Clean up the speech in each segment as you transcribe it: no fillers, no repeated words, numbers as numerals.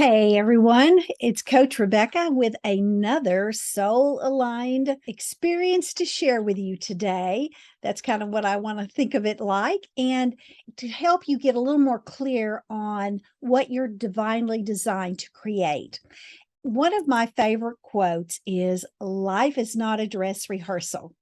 Hey everyone, it's Coach Rebecca with another soul aligned experience to share with you today. That's kind of what I want to think of it like, and to help you get a little more clear on what you're divinely designed to create. One of my favorite quotes is life is not a dress rehearsal.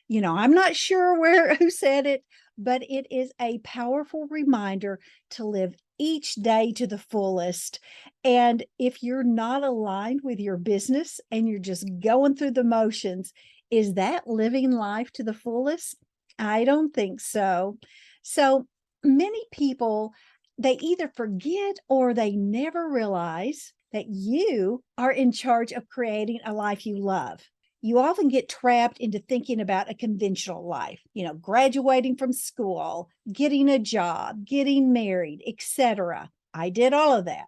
I'm not sure who said it, but it is a powerful reminder to live each day to the fullest. And if you're not aligned with your business and you're just going through the motions, is that living life to the fullest? I don't think so. So many people, they either forget or they never realize that you are in charge of creating a life you love. You often get trapped into thinking about a conventional life, graduating from school, getting a job, getting married, etc. I did all of that.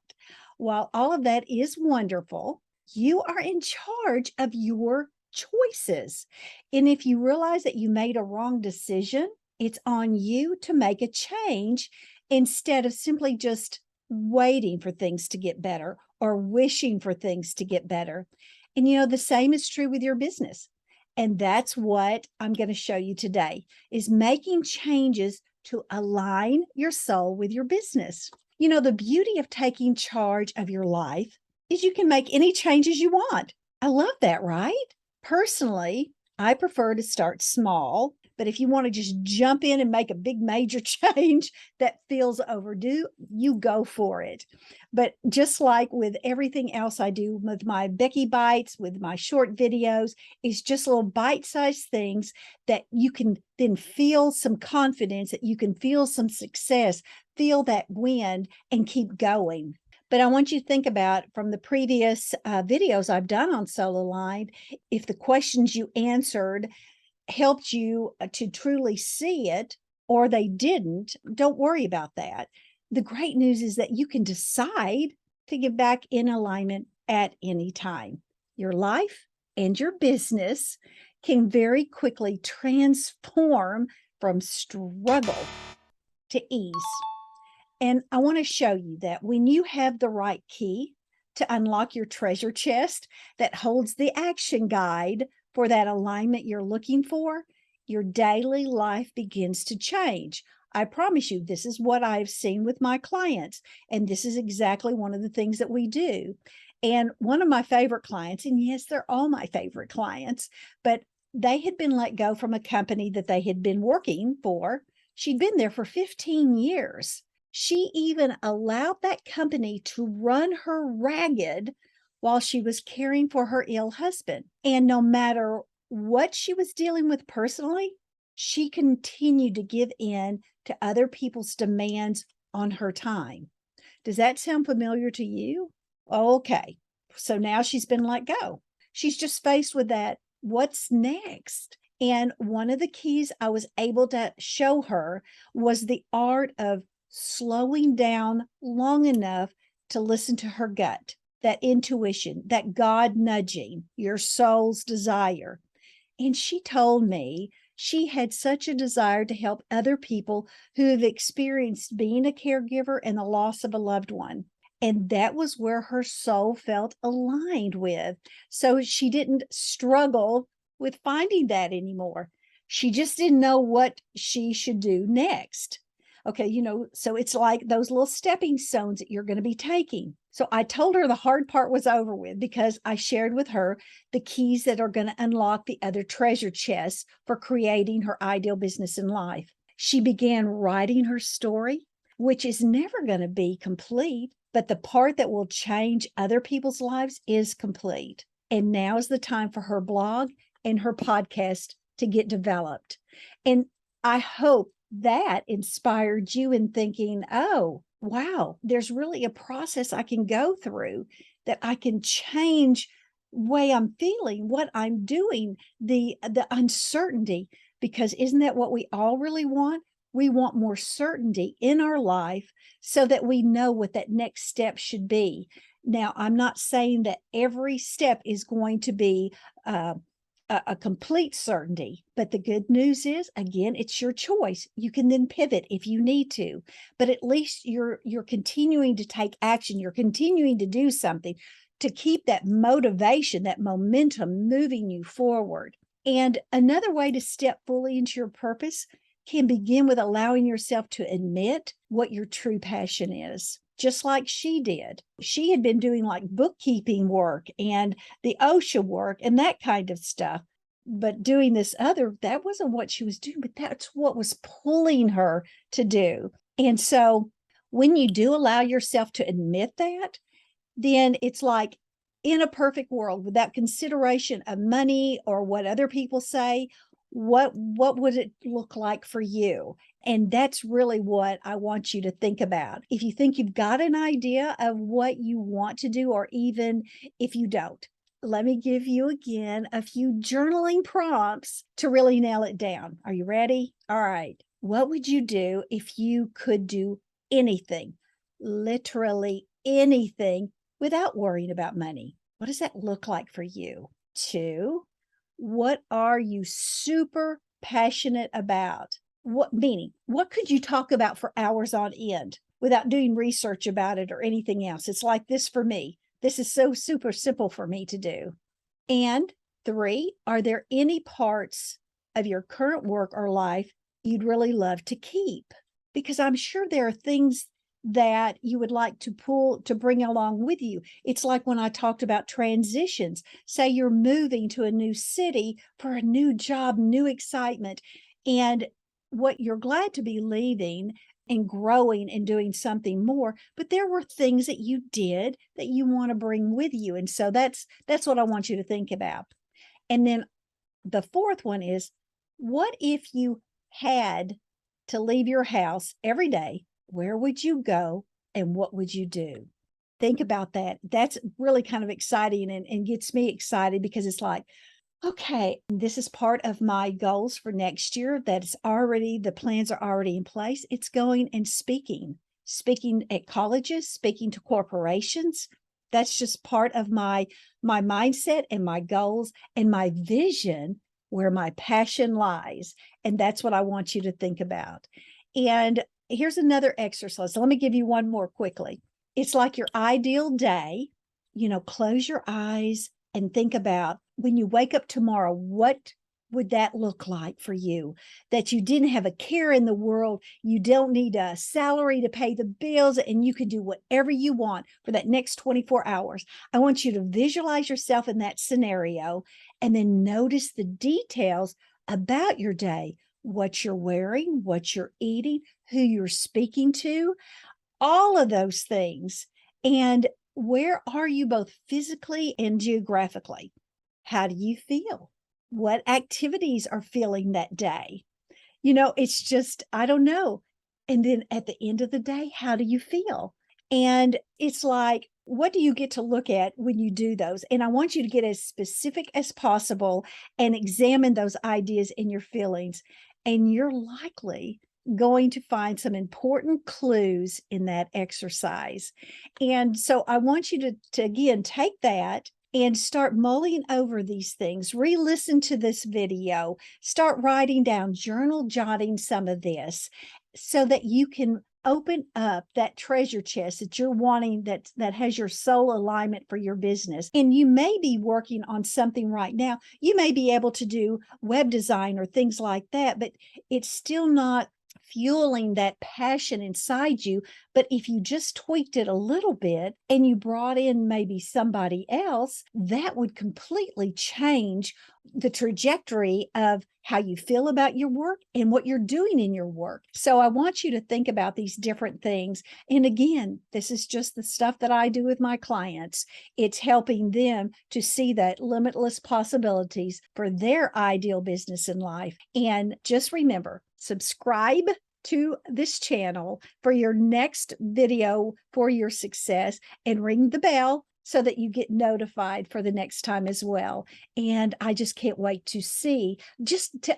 While all of that is wonderful, you are in charge of your choices. And if you realize that you made a wrong decision, it's on you to make a change instead of simply just waiting for things to get better or wishing for things to get better. And the same is true with your business. And that's what I'm going to show you today is making changes to align your soul with your business. The beauty of taking charge of your life is you can make any changes you want. I love that, right? Personally, I prefer to start small, but if you want to just jump in and make a big major change that feels overdue, you go for it. But just like with everything else I do with my Becky Bites, with my short videos, it's just little bite-sized things that you can then feel some confidence, that you can feel some success, feel that win, and keep going. But I want you to think about from the previous videos I've done on Soul Aligned, if the questions you answered helped you to truly see it or they didn't, don't worry about that. The great news is that you can decide to get back in alignment at any time. Your life and your business can very quickly transform from struggle to ease. And I want to show you that when you have the right key to unlock your treasure chest that holds the action guide for that alignment you're looking for, your daily life begins to change. I promise you, this is what I've seen with my clients, and this is exactly one of the things that we do. And one of my favorite clients, and yes, they're all my favorite clients, but they had been let go from a company that they had been working for. She'd been there for 15 years. She even allowed that company to run her ragged while she was caring for her ill husband. And no matter what she was dealing with personally, she continued to give in to other people's demands on her time. Does that sound familiar to you? Okay. So now she's been let go. She's just faced with that. What's next? And one of the keys I was able to show her was the art of slowing down long enough to listen to her gut, that intuition, that God nudging, your soul's desire. And she told me she had such a desire to help other people who have experienced being a caregiver and the loss of a loved one. And that was where her soul felt aligned with. So she didn't struggle with finding that anymore. She just didn't know what she should do next. Okay, so it's like those little stepping stones that you're going to be taking. So I told her the hard part was over with because I shared with her the keys that are going to unlock the other treasure chests for creating her ideal business in life. She began writing her story, which is never going to be complete, but the part that will change other people's lives is complete. And now is the time for her blog and her podcast to get developed. And I hope that inspired you in thinking, oh, wow, there's really a process I can go through that I can change way I'm feeling, what I'm doing, the uncertainty, because isn't that what we all really want? We want more certainty in our life so that we know what that next step should be. Now, I'm not saying that every step is going to be a complete certainty. But the good news is, again, it's your choice. You can then pivot if you need to, but at least you're continuing to take action. You're continuing to do something to keep that motivation, that momentum moving you forward. And another way to step fully into your purpose can begin with allowing yourself to admit what your true passion is, just like she did. She had been doing like bookkeeping work and the OSHA work and that kind of stuff. But doing this other, that wasn't what she was doing, but that's what was pulling her to do. And so when you do allow yourself to admit that, then it's like, in a perfect world, without consideration of money or what other people say, what would it look like for you? And that's really what I want you to think about. If you think you've got an idea of what you want to do, or even if you don't, let me give you again a few journaling prompts to really nail it down. Are you ready? All right. What would you do if you could do anything, literally anything, without worrying about money? What does that look like for you? 2, what are you super passionate about? What could you talk about for hours on end without doing research about it or anything else? It's like this for me. This is so super simple for me to do. And 3, are there any parts of your current work or life you'd really love to keep? Because I'm sure there are things that you would like to bring along with you. It's like when I talked about transitions. Say you're moving to a new city for a new job, new excitement, and what you're glad to be leaving and growing and doing something more, but there were things that you did that you want to bring with you. And so that's what I want you to think about. And then the 4th one is, what if you had to leave your house every day? Where would you go and what would you do? Think about that. That's really kind of exciting and gets me excited, because it's like, okay, this is part of my goals for next year. The plans are already in place. It's going and speaking at colleges, speaking to corporations. That's just part of my mindset and my goals and my vision, where my passion lies. And that's what I want you to think about. And here's another exercise. Let me give you one more quickly. It's like your ideal day. Close your eyes and think about, when you wake up tomorrow, what would that look like for you? That you didn't have a care in the world. You don't need a salary to pay the bills, and you can do whatever you want for that next 24 hours. I want you to visualize yourself in that scenario, and then notice the details about your day, what you're wearing, what you're eating, who you're speaking to, all of those things. And where are you both physically and geographically? How do you feel? What activities are feeling that day? It's just, I don't know. And then at the end of the day, how do you feel? And it's like, what do you get to look at when you do those? And I want you to get as specific as possible and examine those ideas and your feelings. And you're likely going to find some important clues in that exercise. And so I want you to again, take that and start mulling over these things. Re-listen to this video, start writing down, journal jotting some of this, so that you can open up that treasure chest that you're wanting, that has your soul alignment for your business. And you may be working on something right now. You may be able to do web design or things like that, but it's still not fueling that passion inside you. But if you just tweaked it a little bit and you brought in maybe somebody else, that would completely change the trajectory of how you feel about your work and what you're doing in your work. So I want you to think about these different things. And again, this is just the stuff that I do with my clients. It's helping them to see that limitless possibilities for their ideal business in life. And just remember, subscribe to this channel for your next video for your success, and ring the bell so that you get notified for the next time as well. And I just can't wait to see.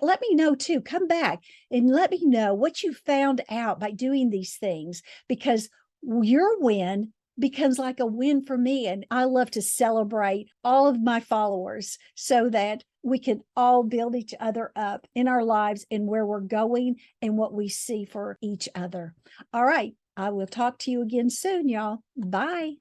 Let me know too. Come back and let me know what you found out by doing these things, because your win becomes like a win for me. And I love to celebrate all of my followers so that we can all build each other up in our lives and where we're going and what we see for each other. All right. I will talk to you again soon, y'all. Bye.